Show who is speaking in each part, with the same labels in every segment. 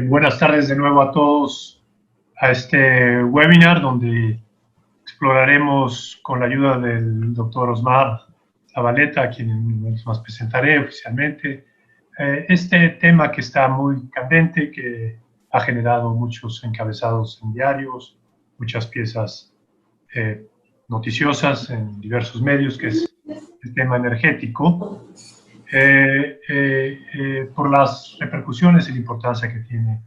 Speaker 1: Buenas tardes de nuevo a todos a este webinar donde exploraremos con la ayuda del doctor Osmar Zabaleta, a quien nos presentaré oficialmente, este tema que está muy candente, que ha generado muchos encabezados en diarios, muchas piezas noticiosas en diversos medios, que es el tema energético. Por las repercusiones y la importancia que tiene,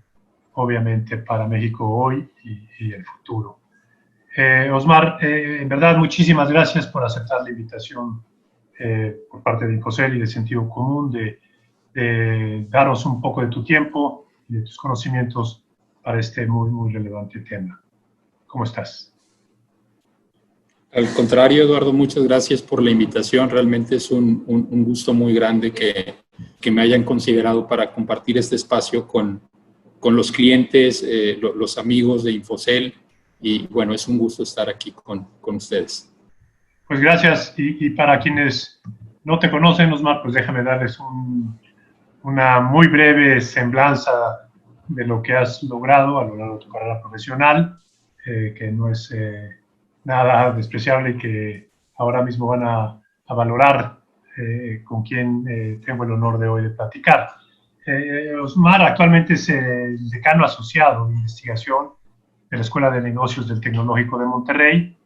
Speaker 1: obviamente, para México hoy y el futuro. Osmar, en verdad, muchísimas gracias por aceptar la invitación por parte de Infocel y de Sentido Común de darnos un poco de tu tiempo y de tus conocimientos para este muy, muy relevante tema. ¿Cómo estás?
Speaker 2: Al contrario, Eduardo, muchas gracias por la invitación. Realmente es un gusto muy grande que me hayan considerado para compartir este espacio con los clientes, los amigos de Infocel. Y bueno, es un gusto estar aquí con ustedes.
Speaker 1: Pues gracias. Y para quienes no te conocen, Osmar, pues déjame darles una muy breve semblanza de lo que has logrado a lo largo de tu carrera profesional, que no es nada despreciable y que ahora mismo van a valorar con quien tengo el honor de hoy de platicar. Osmar actualmente es el decano asociado de investigación de la Escuela de Negocios del Tecnológico de Monterrey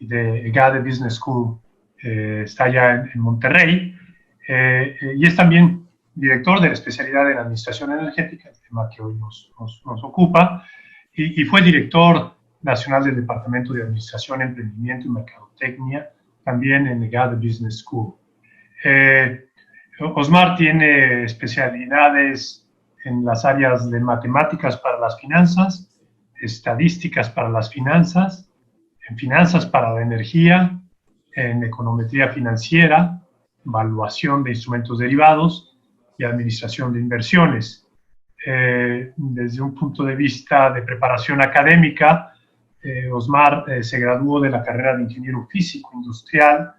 Speaker 1: y de EGADE Business School, está allá en Monterrey, y es también director de la especialidad en Administración Energética, el tema que hoy nos ocupa, y fue director nacional del Departamento de Administración, Emprendimiento y Mercadotecnia, también en EGADE Business School. Osmar tiene especialidades en las áreas de matemáticas para las finanzas, estadísticas para las finanzas, en finanzas para la energía, en econometría financiera, evaluación de instrumentos derivados y administración de inversiones. Desde un punto de vista de preparación académica, Osmar se graduó de la carrera de ingeniero físico industrial.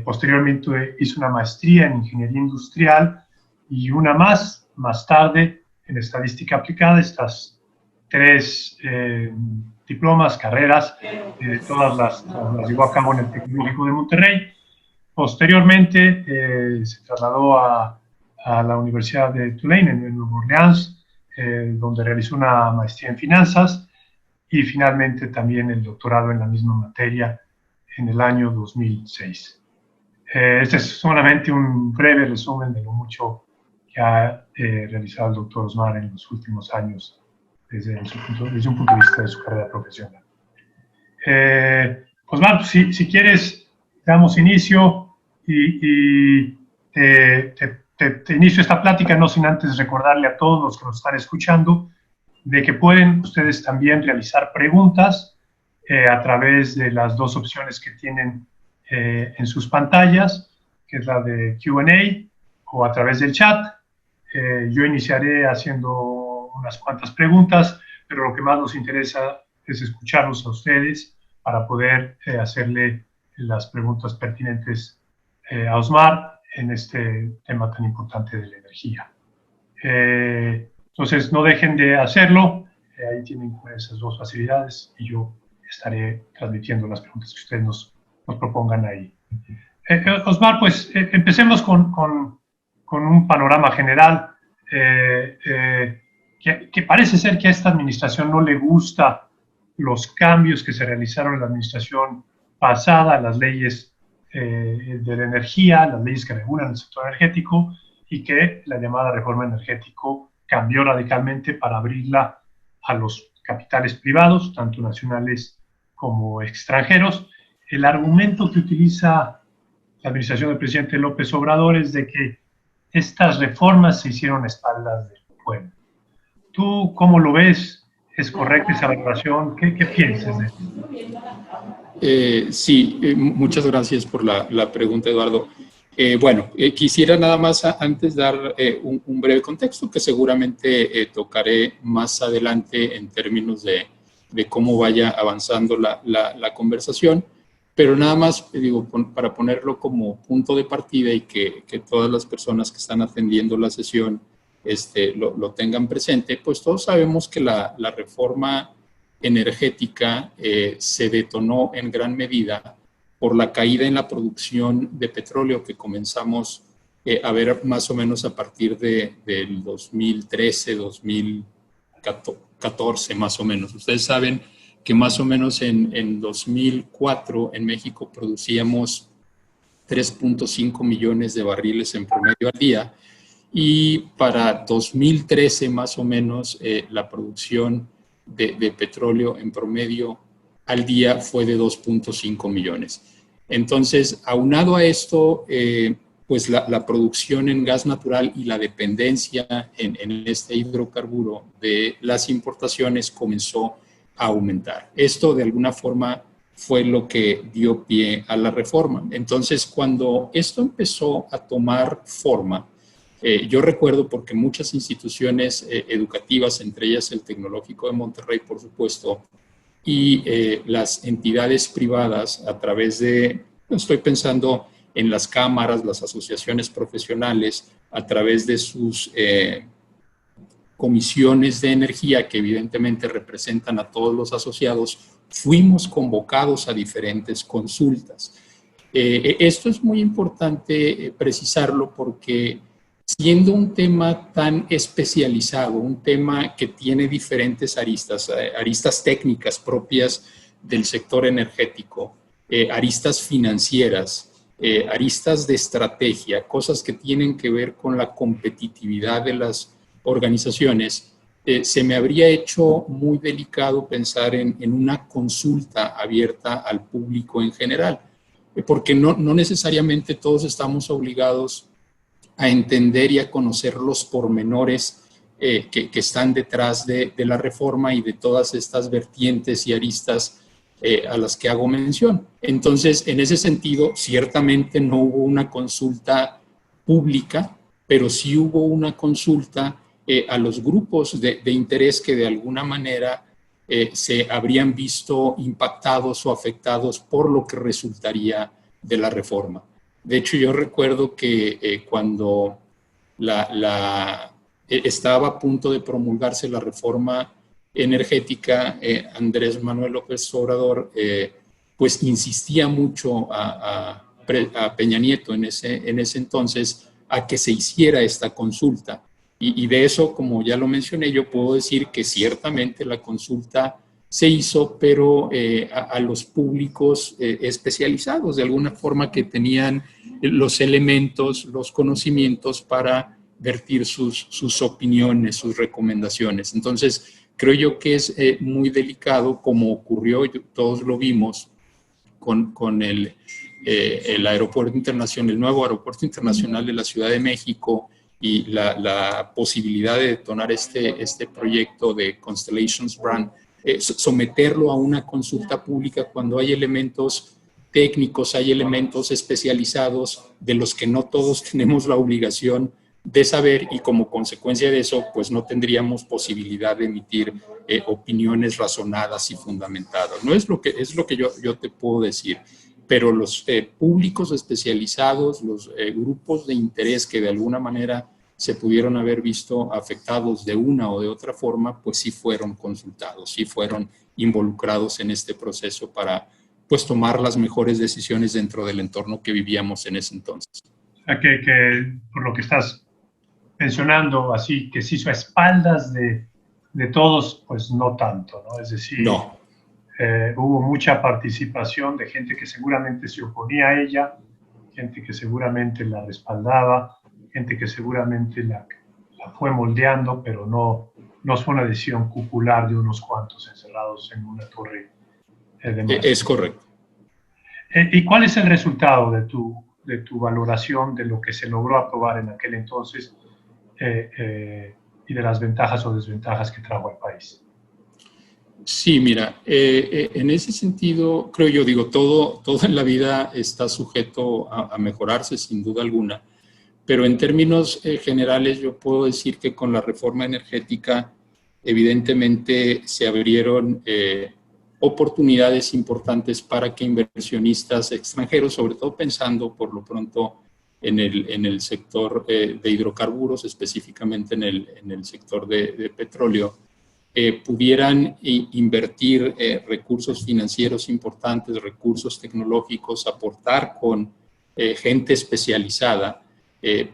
Speaker 1: Posteriormente hizo una maestría en ingeniería industrial y una más tarde en estadística aplicada. Estas tres diplomas, carreras, todas las llevó a cabo en el Tecnológico de Monterrey. Posteriormente se trasladó a la Universidad de Tulane en Nueva Orleans, donde realizó una maestría en finanzas y finalmente también el doctorado en la misma materia en el año 2006. Este es solamente un breve resumen de lo mucho que ha realizado el doctor Osmar en los últimos años desde un punto de vista de su carrera profesional. Osmar, si quieres, damos inicio y te inicio esta plática, no sin antes recordarle a todos los que nos están escuchando de que pueden ustedes también realizar preguntas a través de las dos opciones que tienen en sus pantallas, que es la de Q&A o a través del chat. Yo iniciaré haciendo unas cuantas preguntas, pero lo que más nos interesa es escucharlos a ustedes para poder hacerle las preguntas pertinentes a Osmar en este tema tan importante de la energía. Entonces, no dejen de hacerlo. Ahí tienen esas dos facilidades y yo estaré transmitiendo las preguntas que ustedes nos propongan ahí. Osmar, pues empecemos con un panorama general. Que parece ser que a esta administración no le gusta los cambios que se realizaron en la administración pasada, las leyes de la energía, las leyes que regulan el sector energético, y que la llamada reforma energético cambió radicalmente para abrirla a los capitales privados, tanto nacionales como extranjeros. El argumento que utiliza la administración del presidente López Obrador es de que estas reformas se hicieron a espaldas del pueblo. ¿Tú cómo lo ves? ¿Es correcta esa valoración? ¿Qué piensas de esto?
Speaker 2: Sí, muchas gracias por la pregunta, Eduardo. Quisiera nada más antes dar un breve contexto que seguramente tocaré más adelante en términos de cómo vaya avanzando la conversación, pero nada más, digo, para ponerlo como punto de partida y que todas las personas que están atendiendo la sesión lo tengan presente, pues todos sabemos que la reforma energética se detonó en gran medida por la caída en la producción de petróleo que comenzamos a ver más o menos a partir del 2013, 2014 más o menos. Ustedes saben que más o menos en 2004 en México producíamos 3.5 millones de barriles en promedio al día, y para 2013 más o menos la producción de petróleo en promedio al día fue de 2.5 millones. Entonces, aunado a esto, pues la producción en gas natural y la dependencia en este hidrocarburo de las importaciones comenzó a aumentar. Esto de alguna forma fue lo que dio pie a la reforma. Entonces, cuando esto empezó a tomar forma, yo recuerdo porque muchas instituciones educativas, entre ellas el Tecnológico de Monterrey, por supuesto, y las entidades privadas a través de, estoy pensando en las cámaras, las asociaciones profesionales, a través de sus comisiones de energía que evidentemente representan a todos los asociados, fuimos convocados a diferentes consultas. Esto es muy importante precisarlo porque siendo un tema tan especializado, un tema que tiene diferentes aristas técnicas propias del sector energético, aristas financieras, aristas de estrategia, cosas que tienen que ver con la competitividad de las organizaciones, se me habría hecho muy delicado pensar en una consulta abierta al público en general, porque no necesariamente todos estamos obligados a entender y a conocer los pormenores que están detrás de la reforma y de todas estas vertientes y aristas a las que hago mención. Entonces, en ese sentido, ciertamente no hubo una consulta pública, pero sí hubo una consulta a los grupos de interés que de alguna manera se habrían visto impactados o afectados por lo que resultaría de la reforma. De hecho, yo recuerdo que cuando estaba a punto de promulgarse la reforma energética, Andrés Manuel López Obrador pues insistía mucho a Peña Nieto en ese entonces a que se hiciera esta consulta. Y de eso, como ya lo mencioné, yo puedo decir que ciertamente la consulta se hizo, pero a los públicos especializados, de alguna forma que tenían los elementos, los conocimientos para vertir sus opiniones, sus recomendaciones. Entonces, creo yo que es muy delicado, como ocurrió, todos lo vimos, con el aeropuerto internacional, el nuevo aeropuerto internacional de la Ciudad de México, y la posibilidad de detonar este proyecto de Constellations Brand, someterlo a una consulta pública cuando hay elementos técnicos, hay elementos especializados de los que no todos tenemos la obligación de saber, y como consecuencia de eso, pues no tendríamos posibilidad de emitir opiniones razonadas y fundamentadas. No es lo que yo te puedo decir, pero los públicos especializados, los grupos de interés que de alguna manera se pudieron haber visto afectados de una o de otra forma, pues sí fueron consultados, sí fueron involucrados en este proceso para pues tomar las mejores decisiones dentro del entorno que vivíamos en ese entonces.
Speaker 1: O sea, que por lo que estás mencionando, así que se hizo a espaldas de todos, pues no tanto, ¿no? Es decir,
Speaker 2: no.
Speaker 1: Hubo mucha participación de gente que seguramente se oponía a ella, gente que seguramente la respaldaba, gente que seguramente la fue moldeando, pero no fue una decisión popular de unos cuantos encerrados en una torre de mando.
Speaker 2: Es correcto.
Speaker 1: ¿Y cuál es el resultado de tu valoración de lo que se logró aprobar en aquel entonces y de las ventajas o desventajas que trajo al país?
Speaker 2: Sí, mira, en ese sentido, creo yo, todo en la vida está sujeto a mejorarse sin duda alguna, pero en términos generales yo puedo decir que con la reforma energética evidentemente se abrieron oportunidades importantes para que inversionistas extranjeros, sobre todo pensando por lo pronto en el sector de hidrocarburos, específicamente en el sector de petróleo, pudieran invertir recursos financieros importantes, recursos tecnológicos, aportar con gente especializada,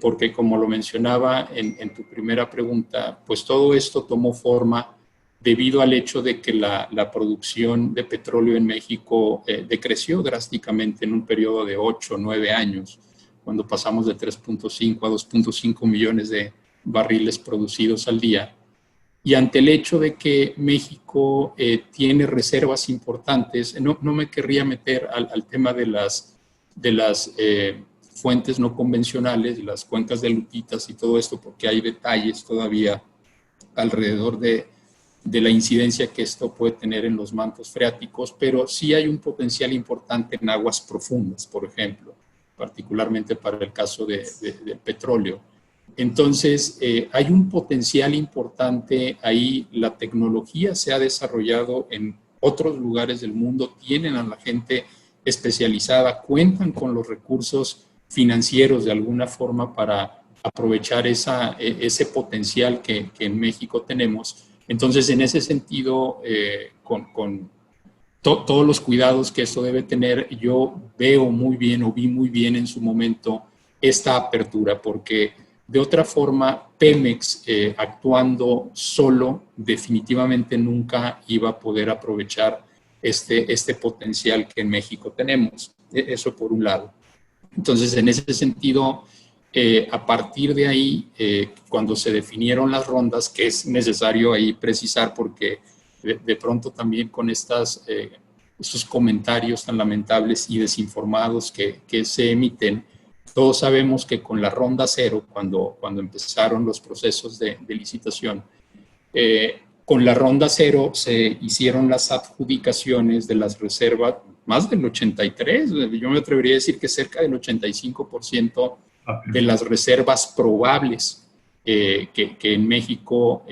Speaker 2: porque como lo mencionaba en tu primera pregunta, pues todo esto tomó forma debido al hecho de que la producción de petróleo en México decreció drásticamente en un periodo de 8 o 9 años, cuando pasamos de 3.5 a 2.5 millones de barriles producidos al día. Y ante el hecho de que México tiene reservas importantes, no me querría meter al tema de las fuentes no convencionales, las cuencas de lutitas y todo esto, porque hay detalles todavía alrededor de la incidencia que esto puede tener en los mantos freáticos, pero sí hay un potencial importante en aguas profundas, por ejemplo, particularmente para el caso del petróleo. Entonces, hay un potencial importante ahí. La tecnología se ha desarrollado en otros lugares del mundo, tienen a la gente especializada, cuentan con los recursos financieros de alguna forma para aprovechar ese potencial que en México tenemos. Entonces, en ese sentido, con todos los cuidados que esto debe tener, yo veo muy bien o vi muy bien en su momento esta apertura, porque de otra forma, Pemex, actuando solo, definitivamente nunca iba a poder aprovechar este potencial que en México tenemos. Eso por un lado. Entonces, en ese sentido, a partir de ahí, cuando se definieron las rondas, que es necesario ahí precisar, porque de pronto también con estos comentarios tan lamentables y desinformados que se emiten, todos sabemos que con la ronda cero, cuando empezaron los procesos de licitación, con la ronda cero se hicieron las adjudicaciones de las reservas, más del 83, yo me atrevería a decir que cerca del 85% de las reservas probables que en México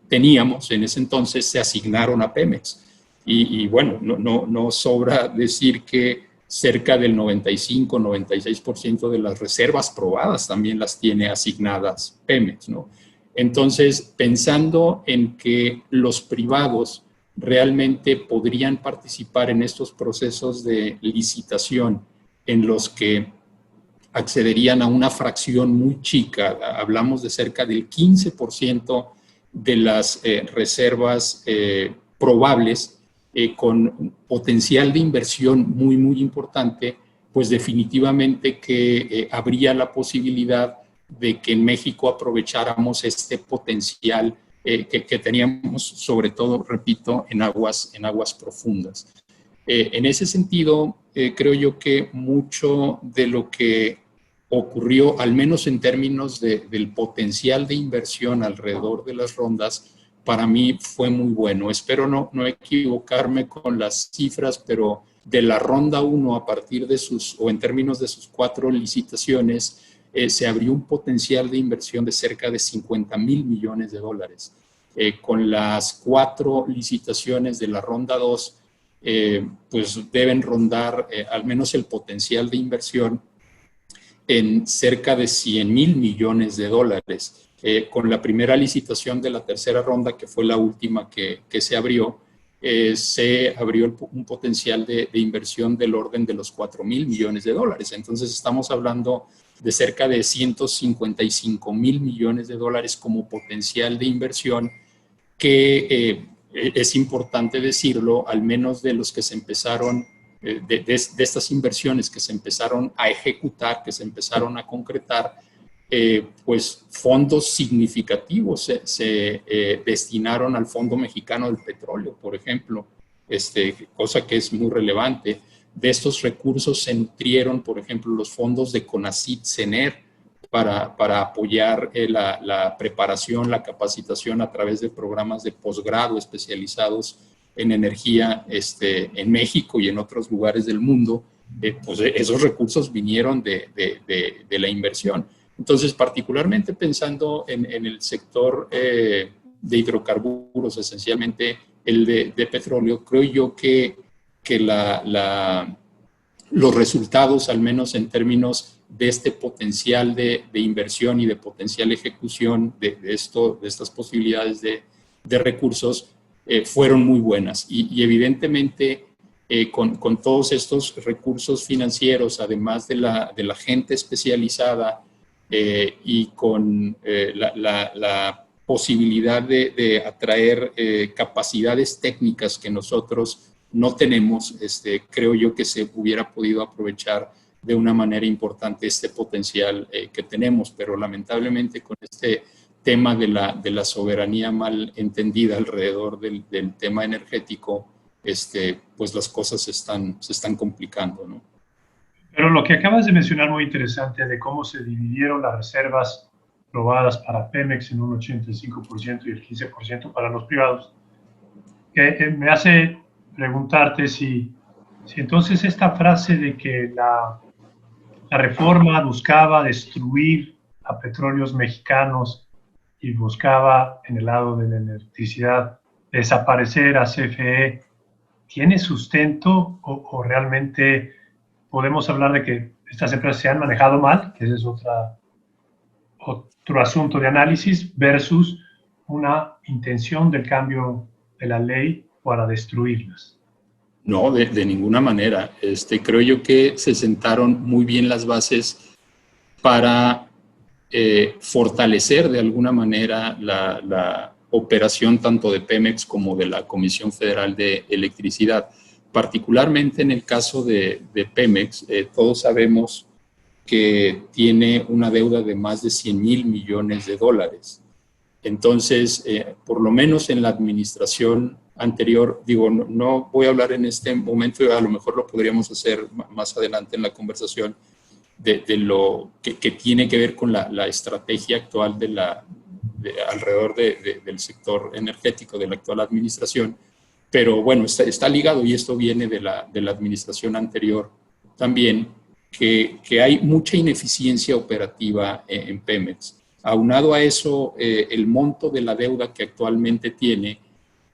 Speaker 2: teníamos en ese entonces se asignaron a Pemex. Y bueno, no sobra decir que cerca del 95-96% de las reservas probadas también las tiene asignadas Pemex, ¿no? Entonces, pensando en que los privados realmente podrían participar en estos procesos de licitación en los que accederían a una fracción muy chica, hablamos de cerca del 15% de las reservas probables, con potencial de inversión muy, muy importante, pues definitivamente que habría la posibilidad de que en México aprovecháramos este potencial que teníamos, sobre todo, repito, en aguas profundas. En ese sentido, creo yo que mucho de lo que ocurrió, al menos en términos del potencial de inversión alrededor de las rondas, para mí fue muy bueno. Espero no equivocarme con las cifras, pero de la ronda 1 a partir de o en términos de sus 4 licitaciones, se abrió un potencial de inversión de cerca de 50,000 millones de dólares. Con las 4 licitaciones de la ronda 2, pues deben rondar al menos el potencial de inversión en cerca de 100,000 millones de dólares. Con la primera licitación de la tercera ronda, que fue la última que se abrió un potencial de inversión del orden de los 4,000 millones de dólares. Entonces estamos hablando de cerca de 155,000 millones de dólares como potencial de inversión, que es importante decirlo, al menos de los que se empezaron, de estas inversiones que se empezaron a ejecutar, que se empezaron a concretar, pues fondos significativos se destinaron al Fondo Mexicano del Petróleo, por ejemplo, cosa que es muy relevante. De estos recursos se nutrieron, por ejemplo, los fondos de CONACYT-CENER para apoyar la preparación, la capacitación a través de programas de posgrado especializados en energía en México y en otros lugares del mundo. Pues esos recursos vinieron de la inversión. Entonces, particularmente pensando en el sector de hidrocarburos, esencialmente el de petróleo, creo yo que los resultados, al menos en términos de este potencial de inversión y de potencial ejecución de estas posibilidades de recursos fueron muy buenas. Y evidentemente, con todos estos recursos financieros, además de la gente especializada y con la posibilidad de atraer capacidades técnicas que nosotros no tenemos, creo yo que se hubiera podido aprovechar de una manera importante este potencial que tenemos, pero lamentablemente con este tema de la soberanía mal entendida alrededor del tema energético, pues las cosas se están complicando, ¿no?
Speaker 1: Pero lo que acabas de mencionar muy interesante de cómo se dividieron las reservas probadas para Pemex en un 85% y el 15% para los privados, que me hace preguntarte si entonces esta frase de que la reforma buscaba destruir a petróleos mexicanos y buscaba en el lado de la electricidad desaparecer a CFE, ¿tiene sustento o realmente podemos hablar de que estas empresas se han manejado mal, que ese es otro asunto de análisis, versus una intención del cambio de la ley para destruirlas?
Speaker 2: No, de ninguna manera. Creo yo que se sentaron muy bien las bases para fortalecer de alguna manera la operación tanto de Pemex como de la Comisión Federal de Electricidad. Particularmente en el caso de Pemex, todos sabemos que tiene una deuda de más de 100,000 millones de dólares. Entonces, por lo menos en la administración anterior, digo, no voy a hablar en este momento, a lo mejor lo podríamos hacer más adelante en la conversación, de lo que tiene que ver con la estrategia actual alrededor del sector energético de la actual administración. Pero bueno, está ligado, y esto viene de la administración anterior también, que hay mucha ineficiencia operativa en Pemex. Aunado a eso, el monto de la deuda que actualmente tiene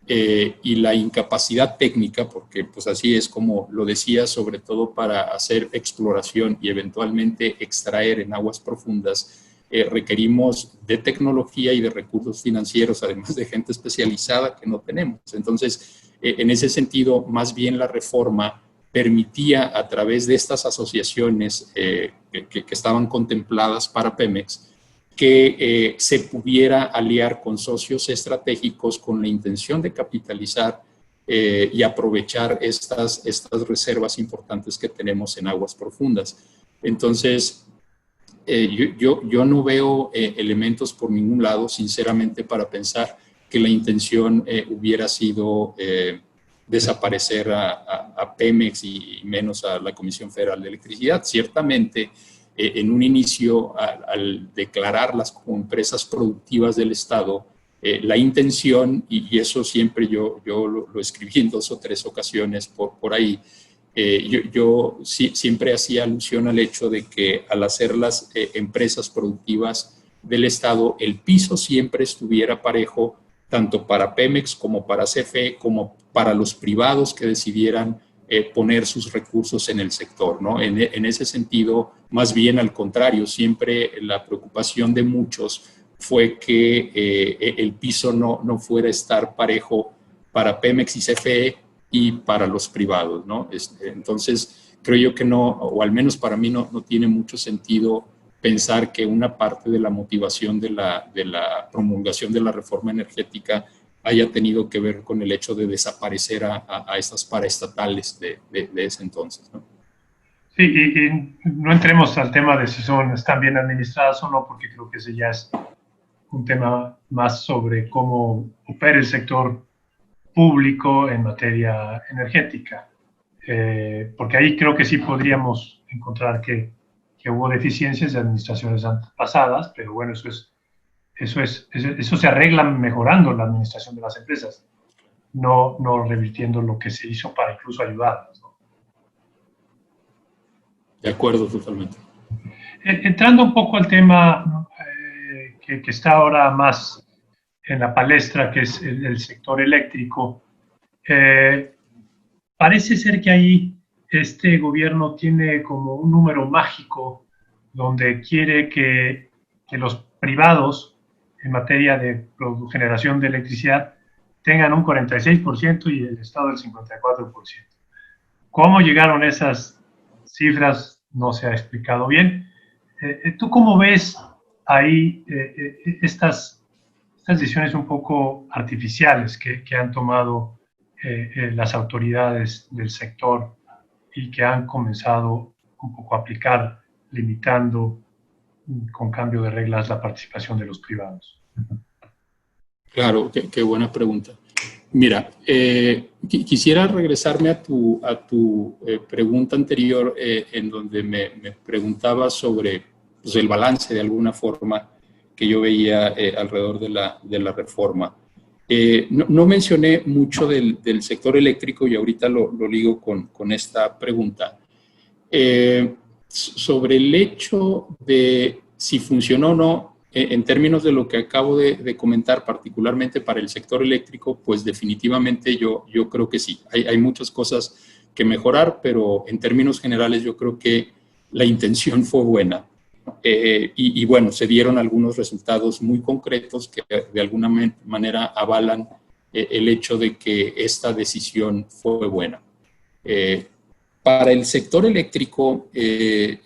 Speaker 2: y la incapacidad técnica, porque pues así es como lo decía, sobre todo para hacer exploración y eventualmente extraer en aguas profundas, requerimos de tecnología y de recursos financieros, además de gente especializada que no tenemos. Entonces, en ese sentido, más bien la reforma permitía a través de estas asociaciones que estaban contempladas para Pemex, que se pudiera aliar con socios estratégicos con la intención de capitalizar y aprovechar estas reservas importantes que tenemos en aguas profundas. Entonces, yo no veo elementos por ningún lado, sinceramente, para pensar que la intención hubiera sido desaparecer a Pemex y menos a la Comisión Federal de Electricidad. Ciertamente, en un inicio, al declararlas como empresas productivas del Estado, la intención, y eso siempre yo lo escribí en 2 o 3 ocasiones por ahí, yo siempre hacía alusión al hecho de que al hacerlas empresas productivas del Estado, el piso siempre estuviera parejo, tanto para Pemex como para CFE, como para los privados que decidieran poner sus recursos en el sector, ¿no? En ese sentido, más bien al contrario, siempre la preocupación de muchos fue que el piso no fuera a estar parejo para Pemex y CFE y para los privados, ¿no? Entonces, creo yo que no, o al menos para mí no tiene mucho sentido pensar que una parte de la motivación de la promulgación de la reforma energética haya tenido que ver con el hecho de desaparecer a estas paraestatales de ese entonces, ¿no?
Speaker 1: Sí, y no entremos al tema de si están bien administradas o no, porque creo que ese ya es un tema más sobre cómo opera el sector público en materia energética. Porque ahí creo que sí podríamos encontrar que hubo deficiencias de administraciones pasadas, pero bueno, eso se arregla mejorando la administración de las empresas, no revirtiendo lo que se hizo para incluso ayudarlas, ¿no?
Speaker 2: De acuerdo, totalmente.
Speaker 1: Entrando un poco al tema que está ahora más en la palestra, que es el sector eléctrico, parece ser que ahí este gobierno tiene como un número mágico donde quiere que los privados en materia de generación de electricidad tengan un 46% y el Estado el 54%. ¿Cómo llegaron esas cifras? No se ha explicado bien. ¿Tú cómo ves ahí estas decisiones un poco artificiales que han tomado las autoridades del sector y que han comenzado un poco a aplicar, limitando con cambio de reglas la participación de los privados?
Speaker 2: Claro, qué buena pregunta. Mira, quisiera regresarme a tu pregunta anterior en donde me preguntaba sobre pues, el balance de alguna forma que yo veía alrededor de la reforma. No mencioné mucho del sector eléctrico y ahorita lo ligo con esta pregunta. Sobre el hecho de si funcionó o no, en términos de lo que acabo de comentar, particularmente para el sector eléctrico, pues definitivamente yo creo que sí. Hay muchas cosas que mejorar, pero en términos generales yo creo que la intención fue buena. Y bueno, se dieron algunos resultados muy concretos que de alguna manera avalan el hecho de que esta decisión fue buena. Para el sector eléctrico,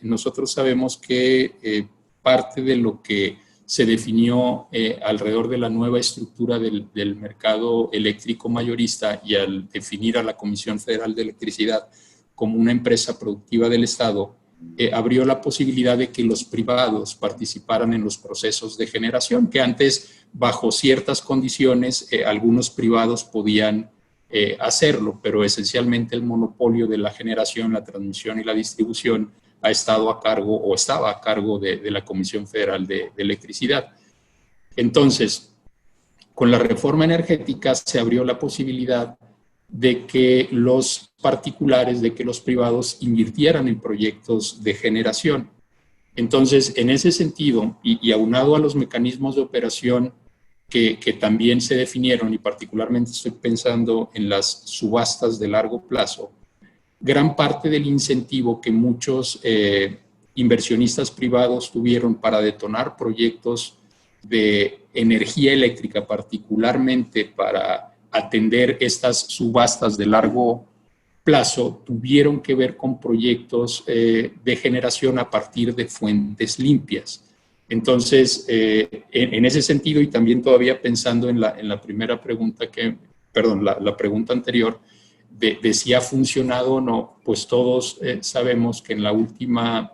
Speaker 2: nosotros sabemos que parte de lo que se definió alrededor de la nueva estructura del mercado eléctrico mayorista y al definir a la Comisión Federal de Electricidad como una empresa productiva del Estado, abrió la posibilidad de que los privados participaran en los procesos de generación, que antes, bajo ciertas condiciones, algunos privados podían hacerlo, pero esencialmente el monopolio de la generación, la transmisión y la distribución ha estado a cargo o estaba a cargo de la Comisión Federal de Electricidad. Entonces, con la reforma energética se abrió la posibilidad de que los particulares, de que los privados invirtieran en proyectos de generación. Entonces, en ese sentido, y aunado a los mecanismos de operación que también se definieron, y particularmente estoy pensando en las subastas de largo plazo, gran parte del incentivo que muchos inversionistas privados tuvieron para detonar proyectos de energía eléctrica, particularmente para atender estas subastas de largo plazo, tuvieron que ver con proyectos de generación a partir de fuentes limpias. Entonces, en ese sentido, y también todavía pensando en la primera pregunta la pregunta anterior, de si ha funcionado o no, pues todos sabemos que en la última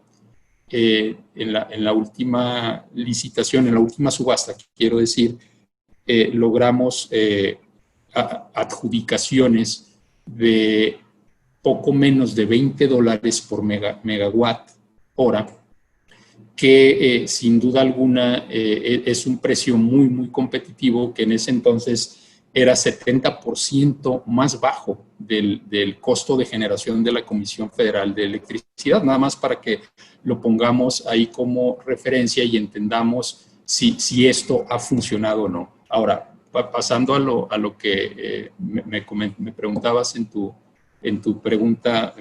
Speaker 2: licitación, en la última subasta, quiero decir, logramos adjudicaciones de poco menos de $20 por megawatt hora, que sin duda alguna es un precio muy, muy competitivo, que en ese entonces era 70% más bajo del costo de generación de la Comisión Federal de Electricidad, nada más para que lo pongamos ahí como referencia y entendamos si esto ha funcionado o no. Ahora, pasando a lo que me preguntabas en tu pregunta,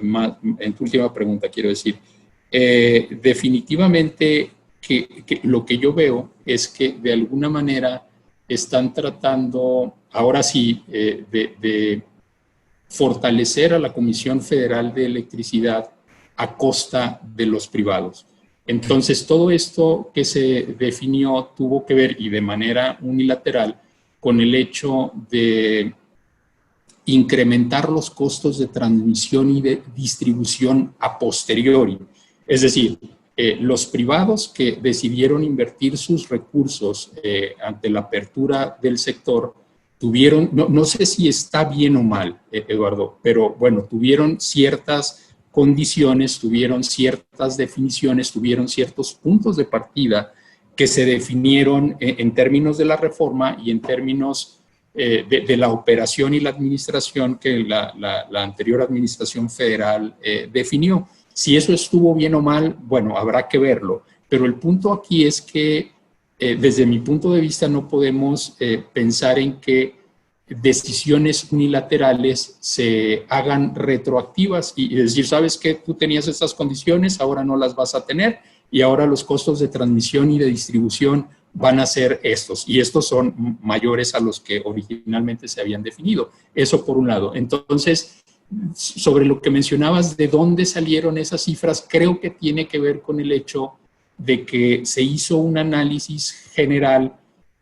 Speaker 2: en tu última pregunta, quiero decir, definitivamente que lo que yo veo es que de alguna manera están tratando, ahora sí, de fortalecer a la Comisión Federal de Electricidad a costa de los privados. Entonces, todo esto que se definió tuvo que ver, y de manera unilateral, con el hecho de incrementar los costos de transmisión y de distribución a posteriori. Es decir, los privados que decidieron invertir sus recursos ante la apertura del sector tuvieron, no sé si está bien o mal, Eduardo, pero bueno, tuvieron ciertas condiciones, tuvieron ciertas definiciones, tuvieron ciertos puntos de partida que se definieron en términos de la reforma y en términos de la operación y la administración que la anterior administración federal definió. Si eso estuvo bien o mal, bueno, habrá que verlo. Pero el punto aquí es que, desde mi punto de vista, no podemos pensar en que decisiones unilaterales se hagan retroactivas y decir, ¿sabes qué? Tú tenías estas condiciones, ahora no las vas a tener y ahora los costos de transmisión y de distribución van a ser estos, y estos son mayores a los que originalmente se habían definido. Eso por un lado. Entonces, sobre lo que mencionabas, de dónde salieron esas cifras, creo que tiene que ver con el hecho de que se hizo un análisis general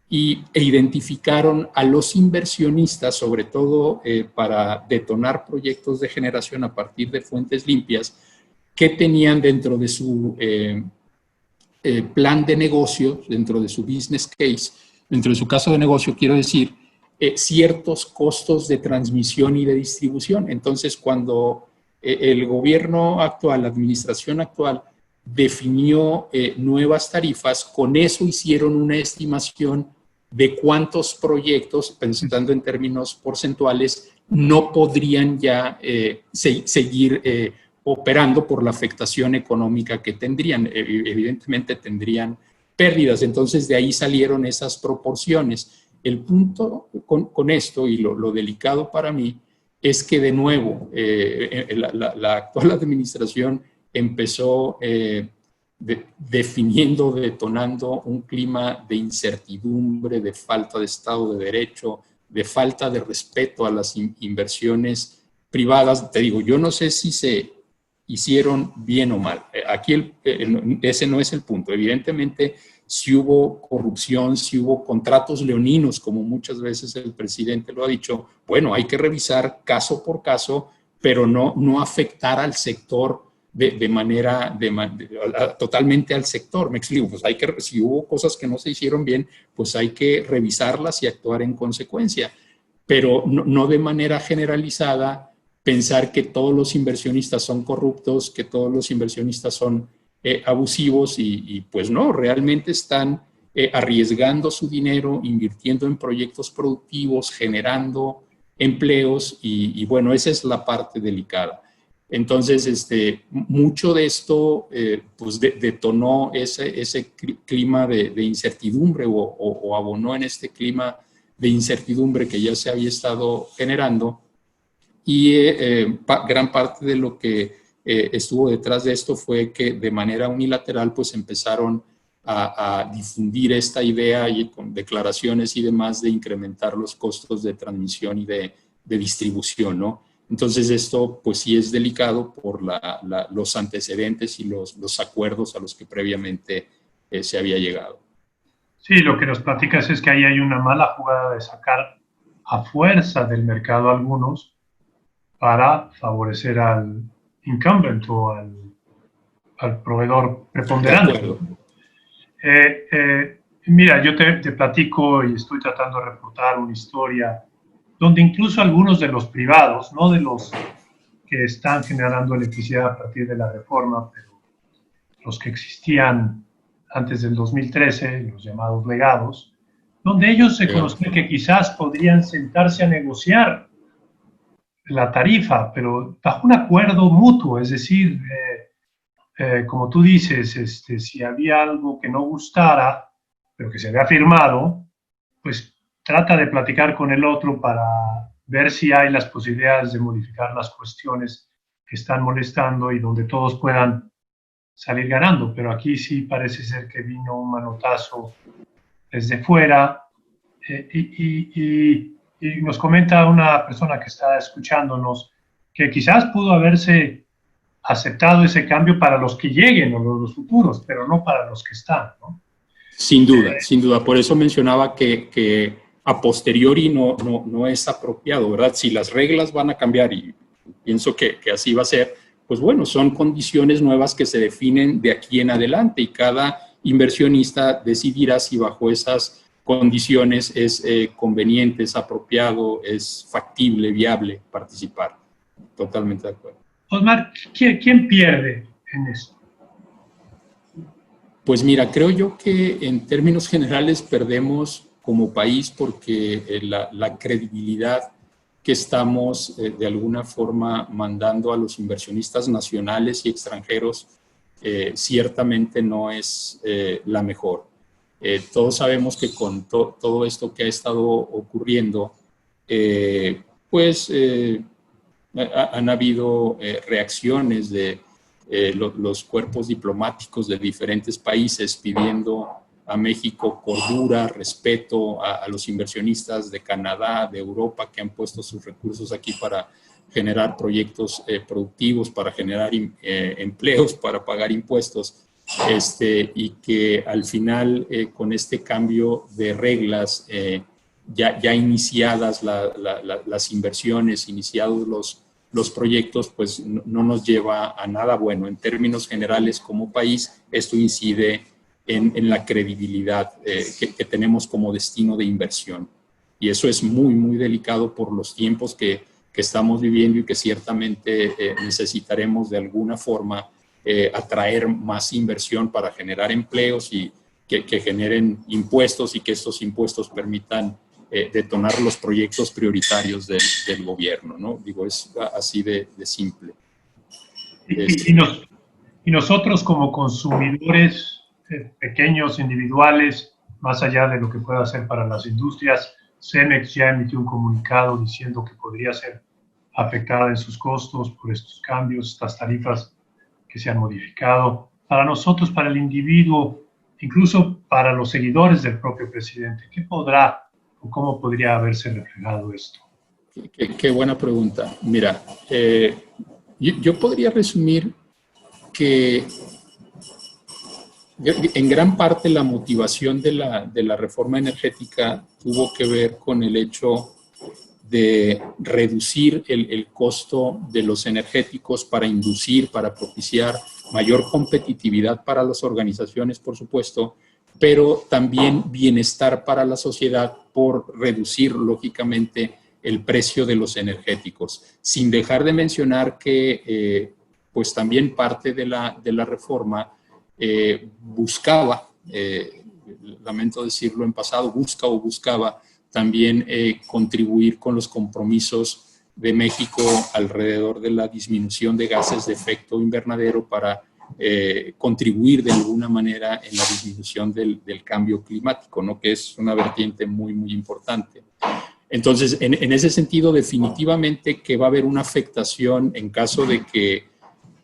Speaker 2: e identificaron a los inversionistas, sobre todo para detonar proyectos de generación a partir de fuentes limpias, que tenían dentro de su plan de negocio, dentro de su business case, dentro de su caso de negocio, quiero decir, ciertos costos de transmisión y de distribución. Entonces, cuando el gobierno actual, la administración actual, definió nuevas tarifas, con eso hicieron una estimación de cuántos proyectos, pensando en términos porcentuales, no podrían ya seguir operando por la afectación económica que tendrían. Evidentemente tendrían pérdidas, entonces de ahí salieron esas proporciones. El punto con esto, y lo delicado para mí, es que de nuevo la actual administración empezó definiendo, detonando un clima de incertidumbre, de falta de Estado de Derecho, de falta de respeto a las inversiones privadas. Te digo, yo no sé si se hicieron bien o mal. Aquí ese no es el punto. Evidentemente, si hubo corrupción, si hubo contratos leoninos, como muchas veces el presidente lo ha dicho, bueno, hay que revisar caso por caso, pero no afectar al sector totalmente al sector. Me explico, pues si hubo cosas que no se hicieron bien, pues hay que revisarlas y actuar en consecuencia, pero no de manera generalizada pensar que todos los inversionistas son corruptos, que todos los inversionistas son abusivos y pues no, realmente están arriesgando su dinero, invirtiendo en proyectos productivos, generando empleos y bueno, esa es la parte delicada. Entonces, mucho de esto pues detonó ese clima de incertidumbre o abonó en este clima de incertidumbre que ya se había estado generando. Y gran parte de lo que estuvo detrás de esto fue que de manera unilateral pues empezaron a difundir esta idea y con declaraciones y demás de incrementar los costos de transmisión y de distribución, ¿no? Entonces esto pues sí es delicado por los antecedentes y los acuerdos a los que previamente se había llegado.
Speaker 1: Sí, lo que nos platicas es que ahí hay una mala jugada de sacar a fuerza del mercado a algunos para favorecer al incumbent o al proveedor preponderante. Mira, yo te platico y estoy tratando de reportar una historia donde incluso algunos de los privados, no de los que están generando electricidad a partir de la reforma, pero los que existían antes del 2013, los llamados legados, donde ellos se conocían que quizás podrían sentarse a negociar la tarifa, pero bajo un acuerdo mutuo, es decir, como tú dices, si había algo que no gustara, pero que se había firmado, pues trata de platicar con el otro para ver si hay las posibilidades de modificar las cuestiones que están molestando y donde todos puedan salir ganando. Pero aquí sí parece ser que vino un manotazo desde fuera y nos comenta una persona que está escuchándonos que quizás pudo haberse aceptado ese cambio para los que lleguen o los futuros, pero no para los que están, ¿no?
Speaker 2: Sin duda, sin duda. Por eso mencionaba que a posteriori no es apropiado, ¿verdad? Si las reglas van a cambiar, y pienso que así va a ser, pues bueno, son condiciones nuevas que se definen de aquí en adelante y cada inversionista decidirá si bajo esas condiciones es conveniente, es apropiado, es factible, viable participar. Totalmente de acuerdo.
Speaker 1: Osmar, ¿quién pierde en esto?
Speaker 2: Pues mira, creo yo que en términos generales perdemos como país porque la credibilidad que estamos de alguna forma mandando a los inversionistas nacionales y extranjeros ciertamente no es la mejor. Todos sabemos que con todo esto que ha estado ocurriendo, han habido reacciones de los cuerpos diplomáticos de diferentes países pidiendo a México cordura, respeto a los inversionistas de Canadá, de Europa, que han puesto sus recursos aquí para generar proyectos productivos, para generar empleos, para pagar impuestos, y que al final con este cambio de reglas, ya iniciadas las inversiones, iniciados los proyectos, pues no nos lleva a nada bueno. En términos generales, como país, esto incide en la credibilidad que tenemos como destino de inversión. Y eso es muy, muy delicado por los tiempos que estamos viviendo y que ciertamente necesitaremos de alguna forma atraer más inversión para generar empleos y que generen impuestos y que estos impuestos permitan detonar los proyectos prioritarios del gobierno, ¿no? Digo, es así de simple.
Speaker 1: Y nosotros como consumidores pequeños, individuales, más allá de lo que pueda hacer para las industrias, Cemex ya emitió un comunicado diciendo que podría ser afectada en sus costos por estos cambios, estas tarifas que se han modificado. Para nosotros, para el individuo, incluso para los seguidores del propio presidente, ¿qué podrá o cómo podría haberse reflejado esto?
Speaker 2: Qué buena pregunta. Mira, yo podría resumir que en gran parte la motivación de la reforma energética tuvo que ver con el hecho de reducir el costo de los energéticos para inducir, para propiciar mayor competitividad para las organizaciones, por supuesto, pero también bienestar para la sociedad por reducir, lógicamente, el precio de los energéticos. Sin dejar de mencionar que, pues también parte de la reforma buscaba, lamento decirlo en pasado, buscaba también contribuir con los compromisos de México alrededor de la disminución de gases de efecto invernadero para contribuir de alguna manera en la disminución del cambio climático, ¿no? Que es una vertiente muy, muy importante. Entonces, en ese sentido, definitivamente que va a haber una afectación en caso de que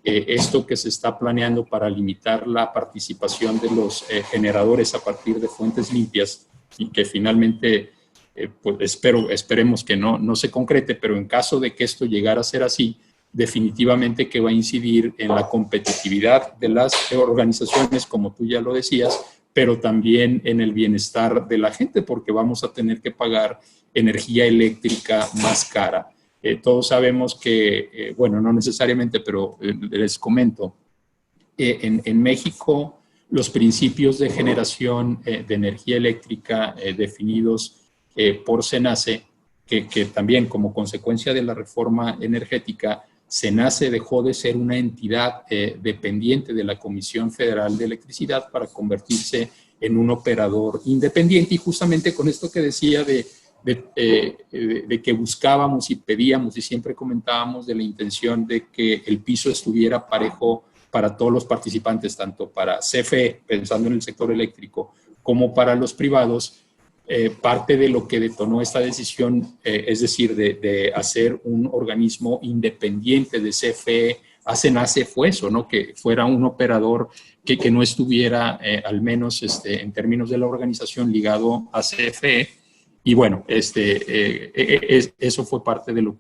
Speaker 2: esto que se está planeando para limitar la participación de los generadores a partir de fuentes limpias y que finalmente, pues esperemos que no se concrete, pero en caso de que esto llegara a ser así, definitivamente que va a incidir en la competitividad de las organizaciones, como tú ya lo decías, pero también en el bienestar de la gente, porque vamos a tener que pagar energía eléctrica más cara. Todos sabemos que, bueno, no necesariamente, pero les comento, en México los principios de generación de energía eléctrica definidos por CENACE, que también como consecuencia de la reforma energética, CENACE dejó de ser una entidad dependiente de la Comisión Federal de Electricidad para convertirse en un operador independiente. Y justamente con esto que decía de que buscábamos y pedíamos y siempre comentábamos de la intención de que el piso estuviera parejo para todos los participantes, tanto para CFE, pensando en el sector eléctrico, como para los privados. Parte de lo que detonó esta decisión, es decir, de hacer un organismo independiente de CFE a CENACE, fue eso, ¿no? Que fuera un operador que no estuviera, al menos en términos de la organización, ligado a CFE. Y bueno, eso fue parte de lo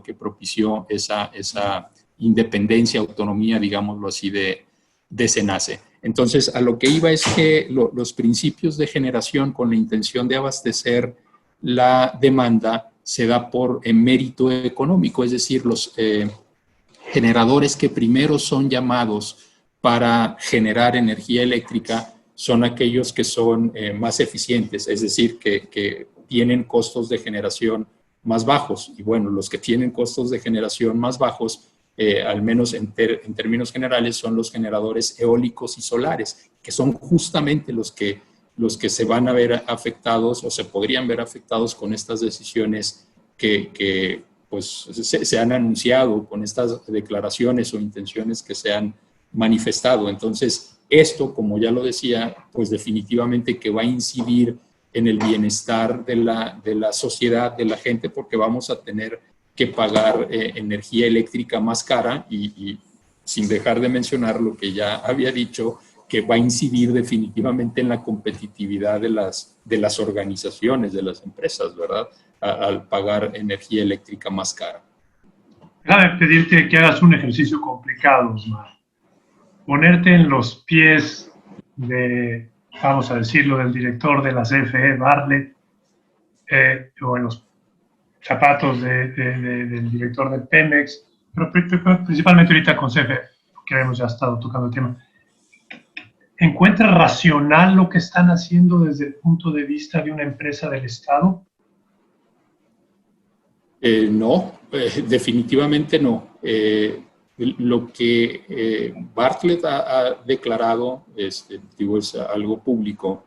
Speaker 2: que propició esa independencia, autonomía, digámoslo así, de CENACE. Entonces, a lo que iba es que los principios de generación con la intención de abastecer la demanda se da por mérito económico, es decir, los generadores que primero son llamados para generar energía eléctrica son aquellos que son más eficientes, es decir, que tienen costos de generación más bajos. Y bueno, los que tienen costos de generación más bajos, al menos en términos generales, son los generadores eólicos y solares, que son justamente los que se van a ver afectados o se podrían ver afectados con estas decisiones que pues, se han anunciado, con estas declaraciones o intenciones que se han manifestado. Entonces, esto, como ya lo decía, pues definitivamente que va a incidir en el bienestar de la sociedad, de la gente, porque vamos a tener que pagar energía eléctrica más cara y sin dejar de mencionar lo que ya había dicho, que va a incidir definitivamente en la competitividad de las organizaciones, de las empresas, ¿verdad? Al pagar energía eléctrica más cara.
Speaker 1: Déjame pedirte que hagas un ejercicio complicado, Osmar. Ponerte en los pies de, vamos a decirlo, del director de la CFE, Bartlett, o en los zapatos del director de Pemex, pero principalmente ahorita con CFE, que hemos ya estado tocando el tema. ¿Encuentra racional lo que están haciendo desde el punto de vista de una empresa del Estado?
Speaker 2: No, definitivamente no. Lo que Bartlett ha declarado, digo, es algo público,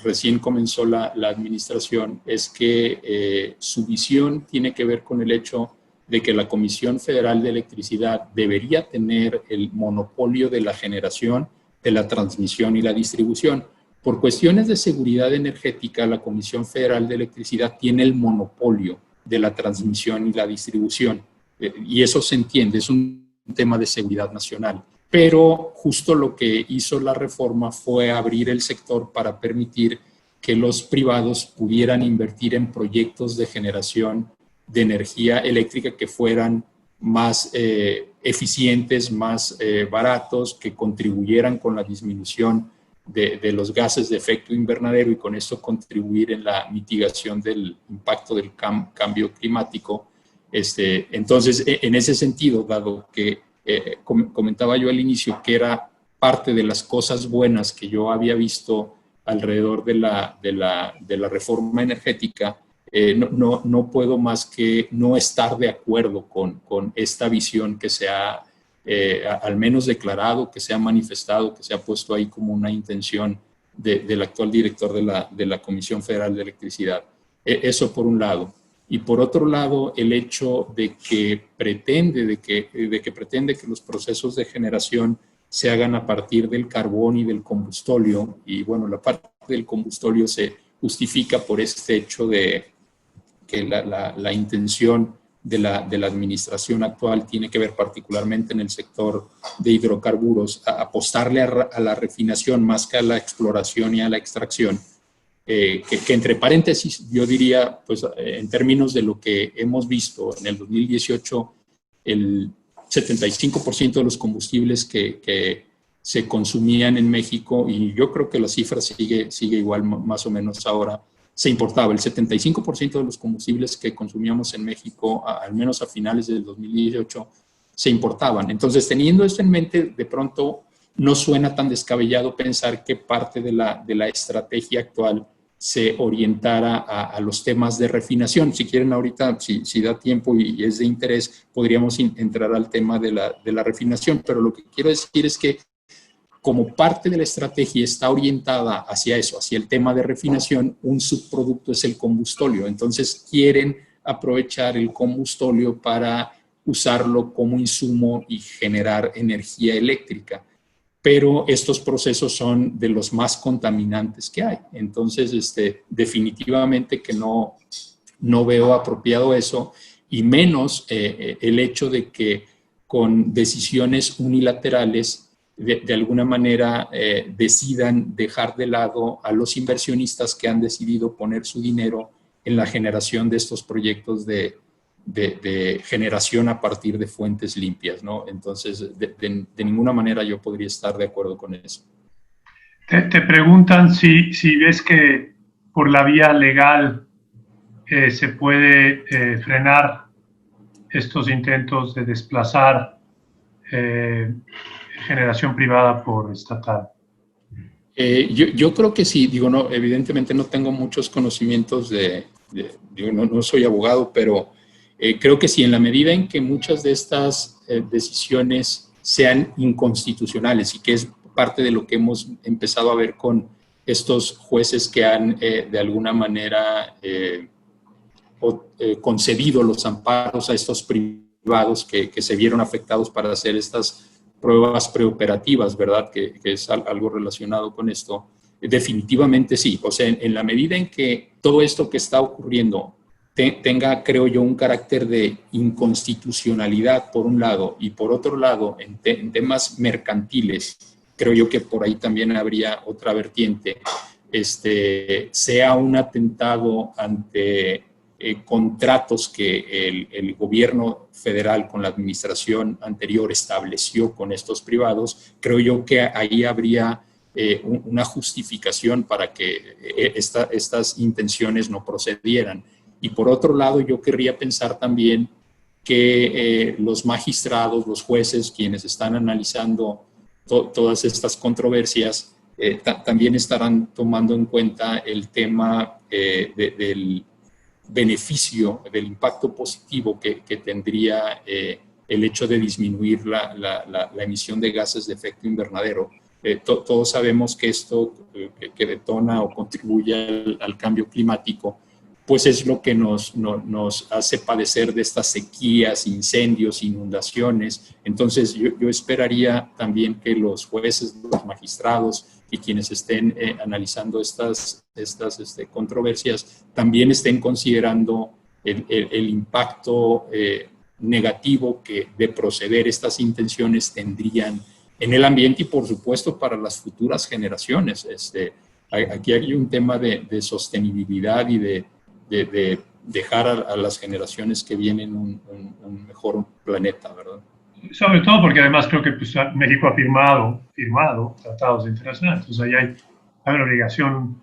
Speaker 2: recién comenzó la administración, es que su visión tiene que ver con el hecho de que la Comisión Federal de Electricidad debería tener el monopolio de la generación, de la transmisión y la distribución. Por cuestiones de seguridad energética, la Comisión Federal de Electricidad tiene el monopolio de la transmisión y la distribución. Y eso se entiende, es un tema de seguridad nacional. Pero justo lo que hizo la reforma fue abrir el sector para permitir que los privados pudieran invertir en proyectos de generación de energía eléctrica que fueran más eficientes, más baratos, que contribuyeran con la disminución de los gases de efecto invernadero y con esto contribuir en la mitigación del impacto del cambio climático. Entonces, en ese sentido, dado que comentaba yo al inicio que era parte de las cosas buenas que yo había visto alrededor de la reforma energética, no puedo más que no estar de acuerdo con esta visión que se ha al menos declarado, que se ha manifestado, que se ha puesto ahí como una intención del actual director de la Comisión Federal de Electricidad. Eso por un lado. Y por otro lado, el hecho de que pretende que los procesos de generación se hagan a partir del carbón y del combustóleo. Y bueno, la parte del combustóleo se justifica por este hecho de que la intención de la administración actual tiene que ver particularmente en el sector de hidrocarburos, apostarle a la refinación más que a la exploración y a la extracción. Que entre paréntesis, yo diría, pues en términos de lo que hemos visto en el 2018, el 75% de los combustibles que se consumían en México, y yo creo que la cifra sigue igual más o menos ahora, se importaba. El 75% de los combustibles que consumíamos en México, al menos a finales del 2018, se importaban. Entonces, teniendo esto en mente, de pronto no suena tan descabellado pensar que parte de la estrategia actual se orientara a los temas de refinación. Si quieren ahorita, si da tiempo y es de interés, podríamos entrar al tema de la refinación, pero lo que quiero decir es que como parte de la estrategia está orientada hacia eso, hacia el tema de refinación, un subproducto es el combustóleo. Entonces quieren aprovechar el combustóleo para usarlo como insumo y generar energía eléctrica. Pero estos procesos son de los más contaminantes que hay. Entonces, definitivamente que no veo apropiado eso, y menos el hecho de que con decisiones unilaterales de alguna manera decidan dejar de lado a los inversionistas que han decidido poner su dinero en la generación de estos proyectos de generación a partir de fuentes limpias, ¿no? Entonces, de ninguna manera yo podría estar de acuerdo con eso.
Speaker 1: Te preguntan si ves que por la vía legal se puede frenar estos intentos de desplazar generación privada por estatal.
Speaker 2: Yo creo que sí. Digo, no, evidentemente no tengo muchos conocimientos digo, no soy abogado, pero creo que sí, en la medida en que muchas de estas decisiones sean inconstitucionales, y que es parte de lo que hemos empezado a ver con estos jueces que han de alguna manera concedido los amparos a estos privados que se vieron afectados para hacer estas pruebas preoperativas, ¿verdad? Que es algo relacionado con esto. Definitivamente sí. O sea, en la medida en que todo esto que está ocurriendo tenga, creo yo, un carácter de inconstitucionalidad por un lado, y por otro lado, en temas mercantiles, creo yo que por ahí también habría otra vertiente, sea un atentado ante contratos que el gobierno federal con la administración anterior estableció con estos privados. Creo yo que ahí habría una justificación para que estas intenciones no procedieran. Y por otro lado, yo querría pensar también que los magistrados, los jueces, quienes están analizando todas estas controversias, también estarán tomando en cuenta el tema del beneficio, del impacto positivo que tendría el hecho de disminuir la emisión de gases de efecto invernadero. Todos sabemos que esto que detona o contribuye al cambio climático, pues es lo que nos hace padecer de estas sequías, incendios, inundaciones. Entonces yo esperaría también que los jueces, los magistrados y quienes estén analizando estas controversias también estén considerando el impacto negativo que de proceder estas intenciones tendrían en el ambiente y por supuesto para las futuras generaciones. Aquí hay un tema de sostenibilidad y de dejar a las generaciones que vienen un mejor planeta, ¿verdad?
Speaker 1: Sobre todo porque además creo que pues, México ha firmado tratados internacionales. Entonces ahí hay una obligación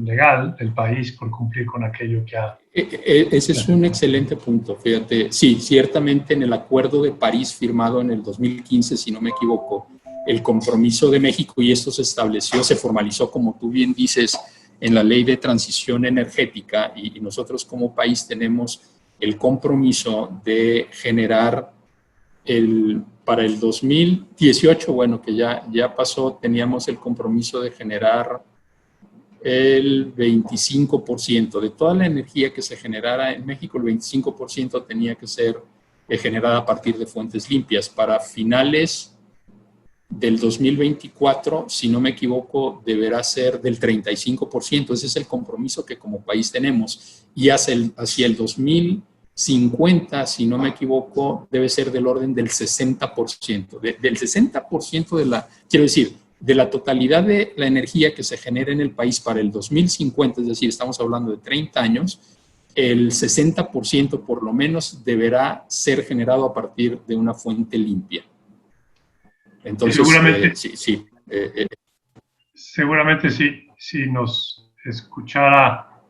Speaker 1: legal del país por cumplir con aquello que ha...
Speaker 2: Ese es un excelente punto, fíjate. Sí, ciertamente en el Acuerdo de París firmado en el 2015, si no me equivoco, el compromiso de México, y esto se estableció, se formalizó, como tú bien dices, en la Ley de Transición Energética, y nosotros como país tenemos el compromiso de generar para el 2018, bueno, que ya pasó, teníamos el compromiso de generar el 25% de toda la energía que se generara en México, el 25% tenía que ser generada a partir de fuentes limpias. Para finales del 2024, si no me equivoco, deberá ser del 35%. Ese es el compromiso que como país tenemos. Y hacia el 2050, si no me equivoco, debe ser del orden del 60%. Del 60% quiero decir, de la totalidad de la energía que se genera en el país para el 2050, es decir, estamos hablando de 30 años, el 60% por lo menos deberá ser generado a partir de una fuente limpia. Entonces,
Speaker 1: seguramente,
Speaker 2: sí.
Speaker 1: Seguramente si nos escuchara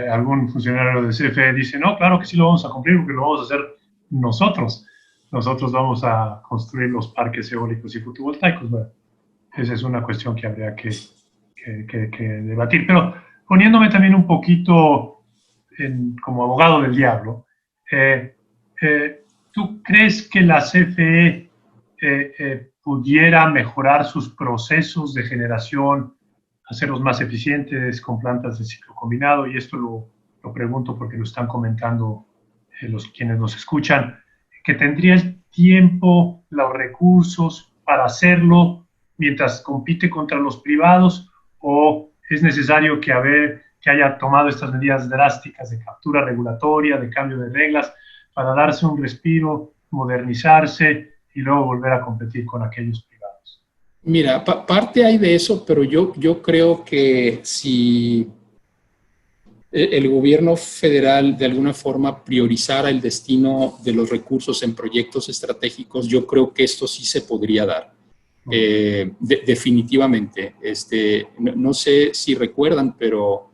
Speaker 1: algún funcionario de CFE, dice, no, claro que sí lo vamos a cumplir porque lo vamos a hacer nosotros. Nosotros vamos a construir los parques eólicos y fotovoltaicos. Bueno, esa es una cuestión que habría que debatir. Pero poniéndome también un poquito como abogado del diablo, ¿tú crees que la CFE pudiera mejorar sus procesos de generación, hacerlos más eficientes con plantas de ciclo combinado? Y esto lo pregunto porque lo están comentando quienes nos escuchan, que tendría el tiempo, los recursos para hacerlo mientras compite contra los privados, o es necesario que haya tomado estas medidas drásticas de captura regulatoria, de cambio de reglas, para darse un respiro, modernizarse y luego volver a competir con aquellos privados?
Speaker 2: Mira, parte hay de eso, pero yo creo que si el gobierno federal de alguna forma priorizara el destino de los recursos en proyectos estratégicos, yo creo que esto sí se podría dar. Definitivamente. No sé si recuerdan, pero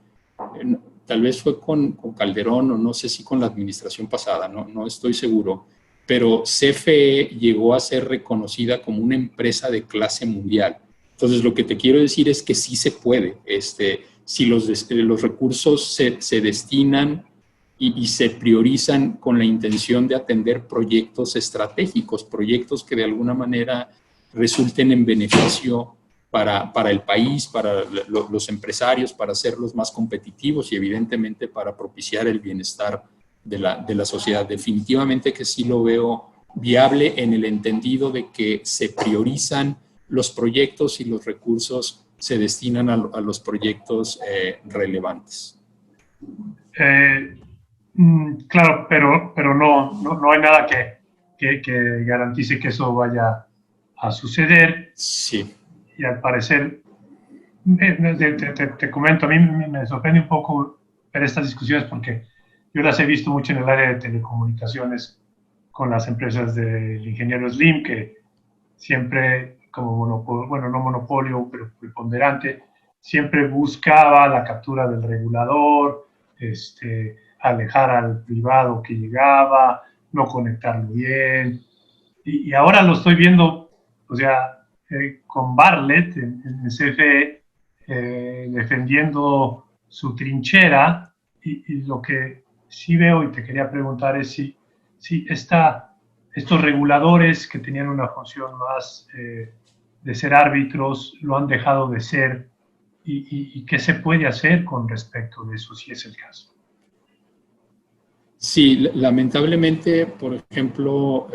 Speaker 2: tal vez fue con Calderón o no sé si con la administración pasada, no estoy seguro, pero CFE llegó a ser reconocida como una empresa de clase mundial. Entonces, lo que te quiero decir es que sí se puede. Si los recursos se destinan y se priorizan con la intención de atender proyectos estratégicos, proyectos que de alguna manera resulten en beneficio para el país, para los empresarios, para hacerlos más competitivos y evidentemente para propiciar el bienestar de la sociedad. Definitivamente que sí lo veo viable en el entendido de que se priorizan los proyectos y los recursos se destinan a los proyectos relevantes.
Speaker 1: Claro, pero no hay nada que garantice que eso vaya a suceder.
Speaker 2: Sí.
Speaker 1: Y al parecer, te comento, a mí me sorprende un poco ver estas discusiones porque yo las he visto mucho en el área de telecomunicaciones con las empresas del ingeniero Slim, que siempre como monopolio, bueno, no monopolio, pero preponderante, siempre buscaba la captura del regulador, alejar al privado que llegaba, no conectarlo bien. Y ahora lo estoy viendo, o sea, con Bartlett en CFE, defendiendo su trinchera, y lo que sí veo y te quería preguntar es si estos reguladores que tenían una función más de ser árbitros lo han dejado de ser y qué se puede hacer con respecto de eso, si es el caso.
Speaker 2: Sí, lamentablemente, por ejemplo,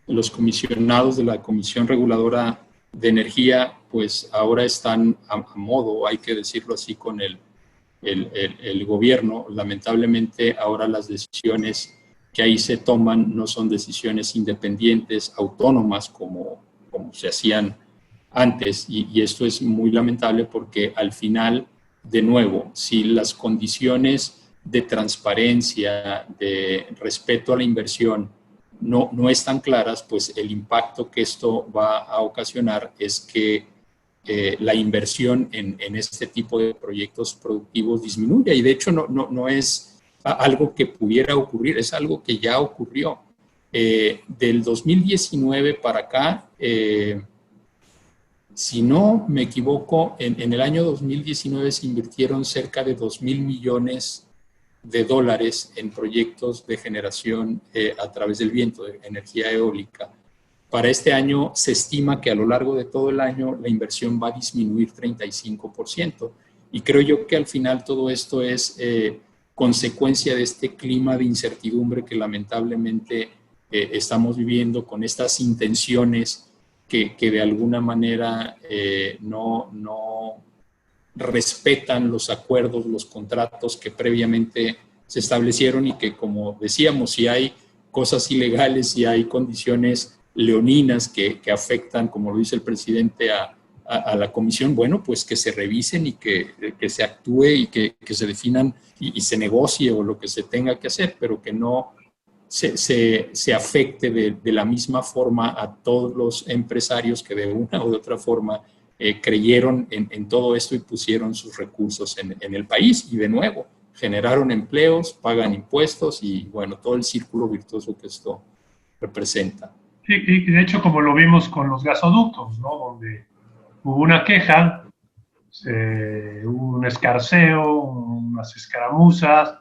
Speaker 2: los comisionados de la Comisión Reguladora de Energía, pues ahora están a modo, hay que decirlo así, con el gobierno. Lamentablemente, ahora las decisiones que ahí se toman no son decisiones independientes, autónomas, como se hacían antes, y esto es muy lamentable porque al final, de nuevo, si las condiciones de transparencia, de respeto a la inversión, no están claras, pues el impacto que esto va a ocasionar es que la inversión en este tipo de proyectos productivos disminuya. Y de hecho no es algo que pudiera ocurrir, es algo que ya ocurrió. Del 2019 para acá, si no me equivoco, en el año 2019 se invirtieron cerca de 2,000 millones de dólares en proyectos de generación a través del viento, de energía eólica. Para este año se estima que a lo largo de todo el año la inversión va a disminuir 35%. Y creo yo que al final todo esto es consecuencia de este clima de incertidumbre que lamentablemente estamos viviendo, con estas intenciones que de alguna manera no respetan los acuerdos, los contratos que previamente se establecieron, y que, como decíamos, si hay cosas ilegales, si hay condiciones leoninas que afectan, como lo dice el presidente, a la comisión, bueno, pues que se revisen y que se actúe y que se definan y se negocie o lo que se tenga que hacer, pero que no se afecte de la misma forma a todos los empresarios que de una u otra forma creyeron en todo esto y pusieron sus recursos en el país, y de nuevo generaron empleos, pagan impuestos y bueno, todo el círculo virtuoso que esto representa.
Speaker 1: Sí, y de hecho, como lo vimos con los gasoductos, ¿no? Donde hubo una queja, hubo un escarceo, unas escaramuzas,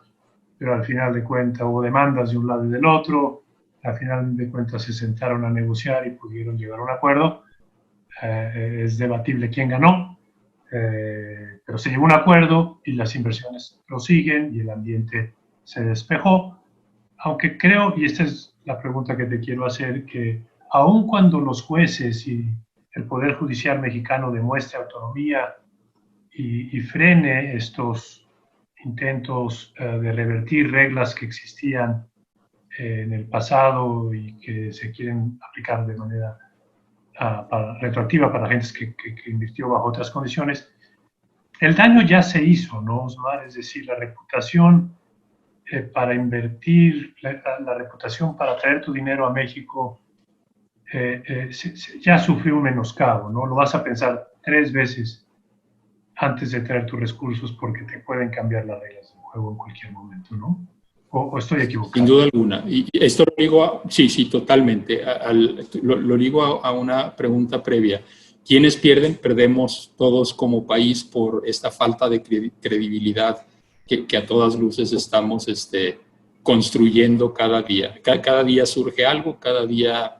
Speaker 1: pero al final de cuentas hubo demandas de un lado y del otro, al final de cuentas se sentaron a negociar y pudieron llegar a un acuerdo. Es debatible quién ganó, pero se llegó a un acuerdo y las inversiones prosiguen y el ambiente se despejó, aunque creo, y esta es la pregunta que te quiero hacer, que aun cuando los jueces y el Poder Judicial mexicano demuestre autonomía y frene estos intentos de revertir reglas que existían en el pasado y que se quieren aplicar de manera retroactiva para gente que invirtió bajo otras condiciones, el daño ya se hizo, ¿no, Osmar? Es decir, la reputación para invertir, la reputación para traer tu dinero a México ya sufrió un menoscabo, ¿no? Lo vas a pensar 3 veces antes de traer tus recursos porque te pueden cambiar las reglas del juego en cualquier momento, ¿no? ¿O estoy equivocado?
Speaker 2: Sin duda alguna. Y esto lo ligo sí, totalmente. Lo ligo a una pregunta previa. ¿Quiénes pierden? Perdemos todos como país por esta falta de credibilidad que a todas luces estamos construyendo cada día. Cada día surge algo, cada día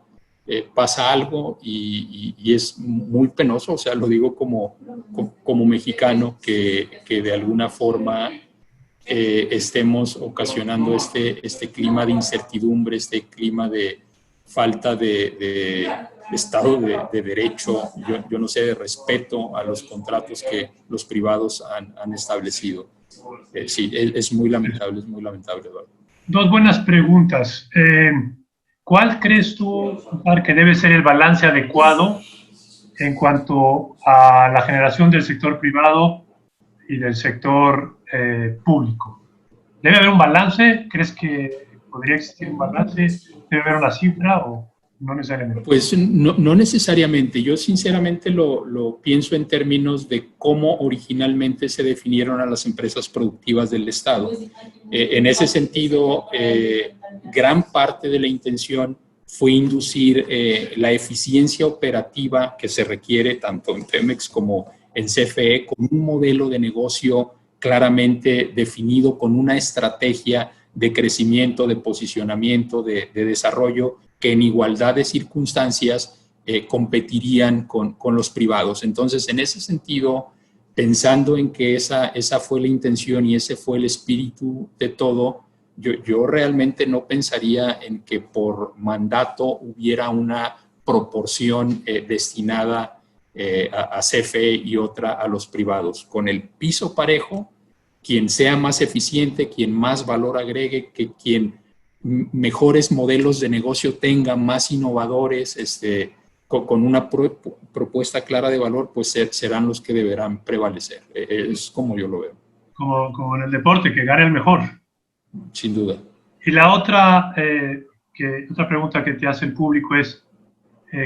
Speaker 2: pasa algo y es muy penoso. O sea, lo digo como mexicano, que de alguna forma estemos ocasionando este clima de incertidumbre, este clima de falta de Estado de Derecho, yo no sé, de respeto a los contratos que los privados han establecido. Sí, es muy lamentable, Eduardo.
Speaker 1: Dos buenas preguntas. ¿Cuál crees tú, Omar, que debe ser el balance adecuado en cuanto a la generación del sector privado y del sector público? ¿Debe haber un balance? ¿Crees que podría existir un balance? ¿Debe haber una cifra o no necesariamente?
Speaker 2: Pues no necesariamente. Yo sinceramente lo pienso en términos de cómo originalmente se definieron a las empresas productivas del Estado. En ese sentido, gran parte de la intención fue inducir la eficiencia operativa que se requiere tanto en Pemex como en CFE, con un modelo de negocio claramente definido, con una estrategia de crecimiento, de posicionamiento, de desarrollo, que en igualdad de circunstancias competirían con los privados. Entonces, en ese sentido, pensando en que esa fue la intención y ese fue el espíritu de todo, yo realmente no pensaría en que por mandato hubiera una proporción destinada a CFE y otra a los privados. Con el piso parejo, quien sea más eficiente, quien más valor agregue, que quien mejores modelos de negocio tenga, más innovadores, con una propuesta clara de valor, pues serán los que deberán prevalecer. Es como yo lo veo.
Speaker 1: Como en el deporte, que gane el mejor.
Speaker 2: Sin duda.
Speaker 1: Y la otra, otra pregunta que te hace el público es,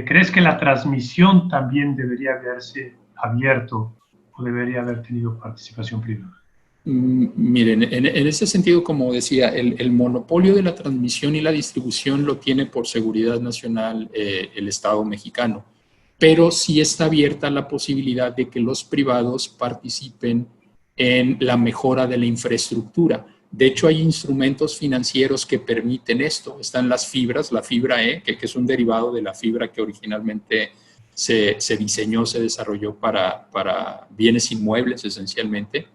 Speaker 1: ¿crees que la transmisión también debería haberse abierto o debería haber tenido participación privada?
Speaker 2: Miren, en ese sentido, como decía, el monopolio de la transmisión y la distribución lo tiene por seguridad nacional el Estado mexicano, pero sí está abierta la posibilidad de que los privados participen en la mejora de la infraestructura. De hecho, hay instrumentos financieros que permiten esto. Están las fibras, la fibra E, que es un derivado de la fibra que originalmente se diseñó, se desarrolló para bienes inmuebles esencialmente.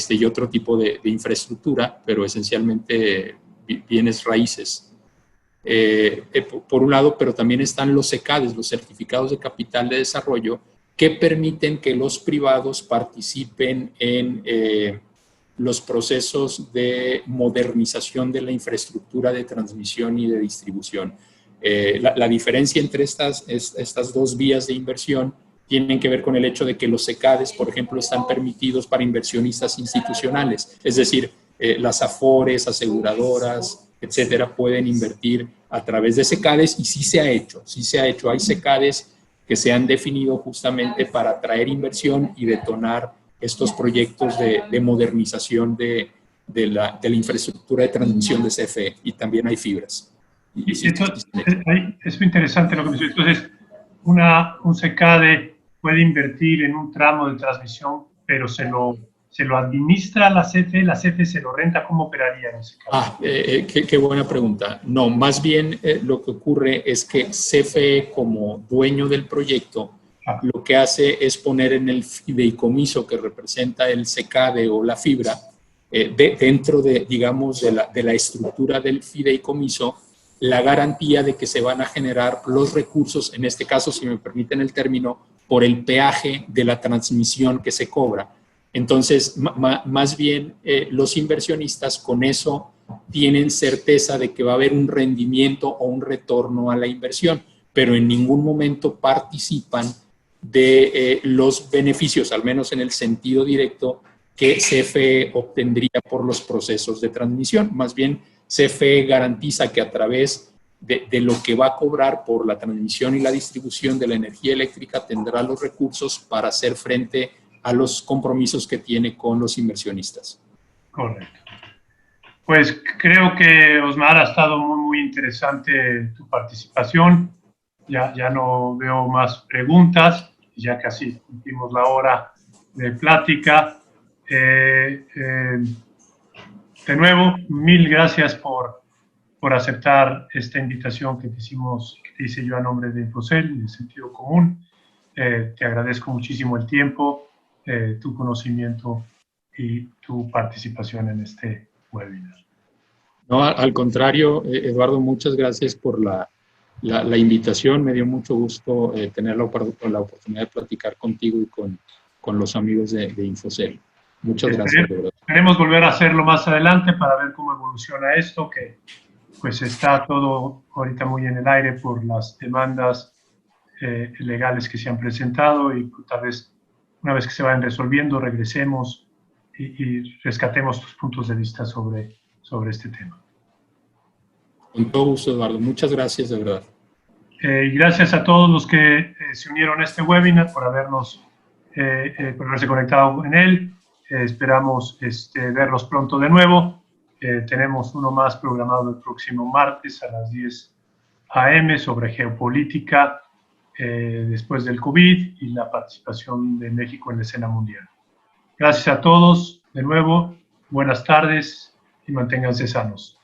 Speaker 2: Y otro tipo de infraestructura, pero esencialmente bienes raíces. Por un lado, pero también están los CECADES, los certificados de capital de desarrollo, que permiten que los privados participen en los procesos de modernización de la infraestructura de transmisión y de distribución. La diferencia entre estas dos vías de inversión tienen que ver con el hecho de que los CECADES, por ejemplo, están permitidos para inversionistas institucionales, es decir, las AFORES, aseguradoras, etcétera, pueden invertir a través de CECADES y sí se ha hecho. Hay CECADES que se han definido justamente para atraer inversión y detonar estos proyectos de modernización de la infraestructura de transmisión de CFE, y también hay fibras.
Speaker 1: Es muy interesante lo que me dices. Entonces, un CECADE puede invertir en un tramo de transmisión, pero se lo administra la CFE se lo renta. ¿Cómo operaría en ese caso?
Speaker 2: Qué buena pregunta. No, más bien lo que ocurre es que CFE, como dueño del proyecto, lo que hace es poner en el fideicomiso que representa el CECADE o la fibra, dentro digamos, de la estructura del fideicomiso, la garantía de que se van a generar los recursos, en este caso, si me permiten el término, por el peaje de la transmisión que se cobra. Entonces, más bien, los inversionistas con eso tienen certeza de que va a haber un rendimiento o un retorno a la inversión, pero en ningún momento participan de los beneficios, al menos en el sentido directo, que CFE obtendría por los procesos de transmisión. Más bien, CFE garantiza que a través de lo que va a cobrar por la transmisión y la distribución de la energía eléctrica tendrá los recursos para hacer frente a los compromisos que tiene con los inversionistas.
Speaker 1: Correcto. Pues creo que, Osmar, ha estado muy interesante tu participación. Ya no veo más preguntas, ya casi cumplimos la hora de plática. De nuevo, mil gracias por aceptar esta invitación que te hice yo a nombre de Infocel y de Sentido Común. Te agradezco muchísimo el tiempo, tu conocimiento y tu participación en este webinar.
Speaker 2: No, al contrario, Eduardo, muchas gracias por la invitación. Me dio mucho gusto tener la oportunidad de platicar contigo y con los amigos de Infocel. Muchas gracias, de verdad.
Speaker 1: Queremos volver a hacerlo más adelante para ver cómo evoluciona esto, que pues está todo ahorita muy en el aire por las demandas legales que se han presentado y tal vez una vez que se vayan resolviendo regresemos y rescatemos tus puntos de vista sobre este tema.
Speaker 2: Con todo gusto, Eduardo. Muchas gracias, de verdad.
Speaker 1: Y gracias a todos los que se unieron a este webinar por por haberse conectado en él. Esperamos verlos pronto de nuevo. Tenemos uno más programado el próximo martes a las 10 a.m. sobre geopolítica después del COVID y la participación de México en la escena mundial. Gracias a todos de nuevo, buenas tardes y manténganse sanos.